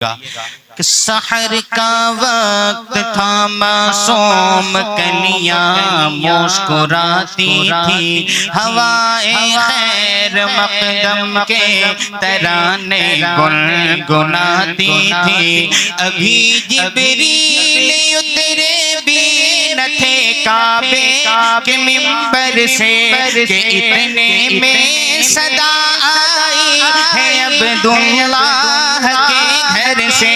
कि सहर का वक्त था, मासूम कलियां मुस्कुराती थी, हवाए खैर मकदम के तराने गुनगुनाती थी। अभी जिब्रील उतरे भी न थे काबे के मिंबर से कि इतने में सदा आई है अब्दुल्लाह के घर से।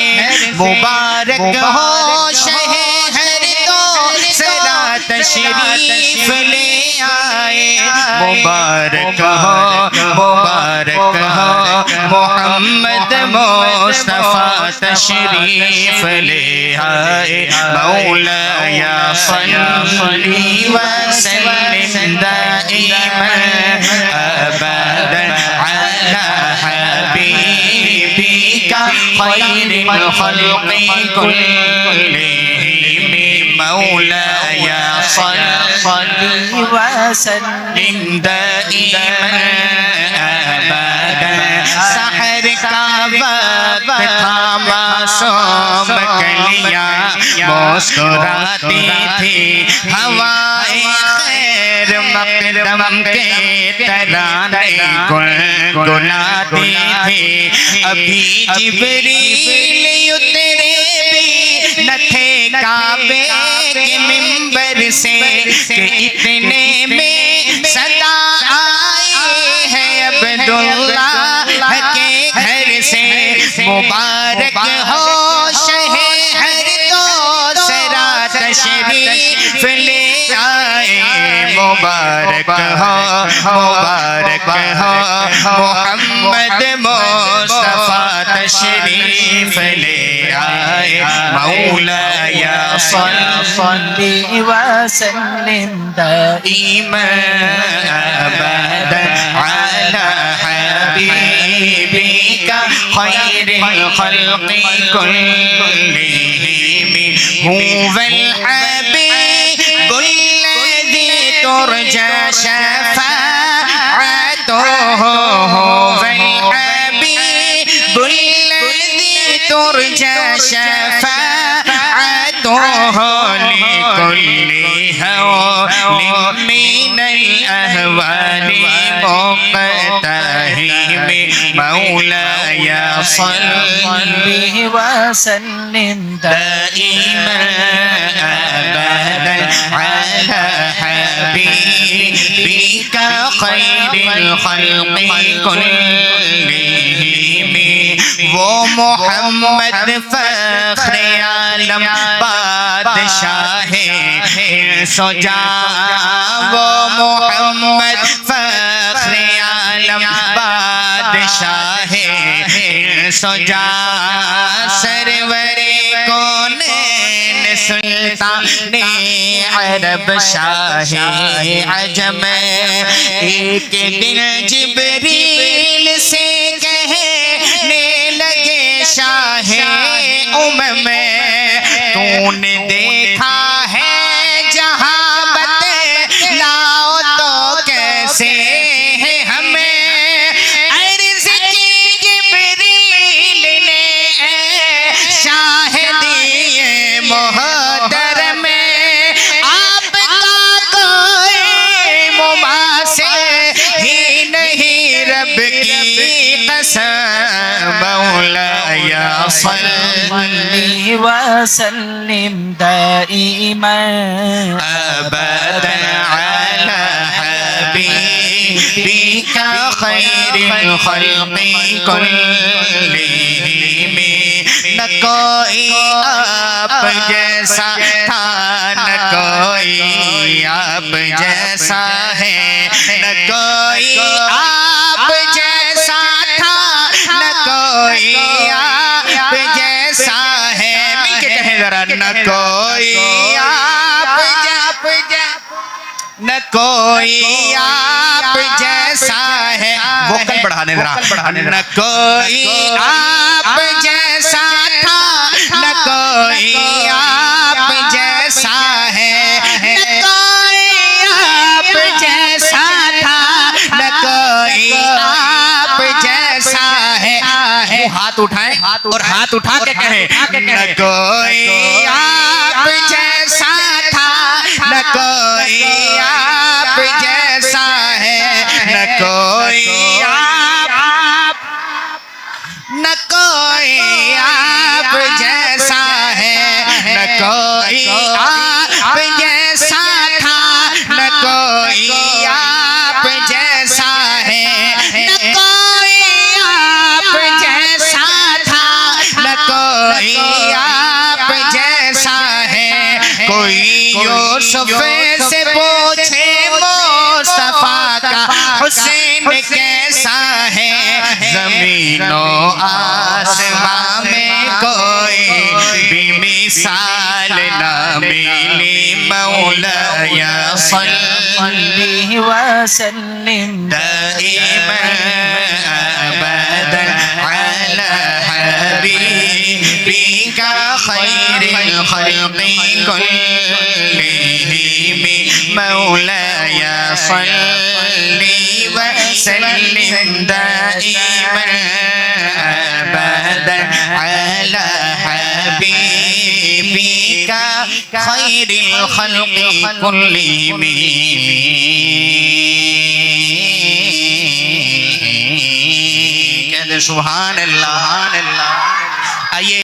मुबारक हो शहर तो सरा तशरीफ ले आए। मुबारक हो मोहम्मद मुस्तफा तशरीफ ले आए। मौलाया सल्ली व सल्लिम दाइमन अबदन अला हबीबिका खैरिल खल्क़ि कुल्लिहिम। मौलाया सल्ली व सल्लिम दाइमन अबदन। सहर का वक्त था, मासूम कलियां मुस्कुराती थी, हवाए खैर मकदम के तराने गुनगुनाती थी। अभी जिब्रील उतरे भी न थे काबे के मिंबर से कि इतने में सदा आए हैं अब्दुल्लाह के घर से। मुबारक हो शहर तो सरा तशरीफ ले आए। मुबारक हो मोहम्मद मुस्तफा तशरीफ ले आए। मौलाया सल्ली व सल्लिम दाइमन अबदन अला हबीबिका खैरिल खल्क़ि कुल्लिहिम। हुवल हबीबुल लज़ी तुरजा शफ़ाअतुहु। हुवल हबीबुल लज़ी तुरजा शफ़ाअतुहु लिकुल्लि हौलिन मिनल अहवालि मुक़तहिम। मौलाया सल्ली व सल्लिम दाइमन अबदन अला हबीबिका खैरिल खल्क़ि कुल्लिहिम। वो मोहम्मद फ़ख्र आलम बादशाहे सोजा। वो मोहम्मद फ़ख्र आलम बादशाहे सोजा। सरवरे कौनैन सुल्तान अरब शाहे अजम। एक दिन जिब्रील से कहने लगे शाहे उम्म, तूने देखा है जहां बतलाओ तो कैसे है हमें। अर्ज़ की जिब्रील ने शाहिदिए मोहतरम आपका कोई मुमासिल ही नहीं रब की कसम। मौलाया सल्ली व सल्लिम दाइमन अबदन अला हबीबिका खैरिल खल्क़ि कुल्लिहिम। न कोई आप जैसा था, न कोई आप जैसा है, न कोई आप जैसा था, न कोई आप जैसा है। मिलके कहें जरा, न कोई आप न कोई आप जैसा है। वोकल बढ़ाने जरा। न कोई आप जैसा था, न कोई आप जैसा है, न कोई आप जैसा था, न कोई आप जैसा है। हाथ उठाएं, हाथ और हाथ उठा के कहे न कोई आप जैसा था, न कोई आप जैसा है, न कोई आप, न कोई आप जैसा है, न कोई आप जैसा था, न कोई आप जैसा है, न कोई आप जैसा था, न कोई आप जैसा है। कोई यूसुफ से पूछे मुस्तफा का हुसैन कैसा है, ज़मीनों आसमां में कोई भी मिसाल न मिली। मौलाया सल्ली वसल्लिम दाइमन अबदन अला हबीबिका खैरिल खल्क़ि कुल्लिहिम। मौलाया सल्ली वसल्लिम दाइमन अबदन अला हबीबिका खैरिल खल्क़ि कुल्लिहिम। कहते सुभान अल्लाह। आइए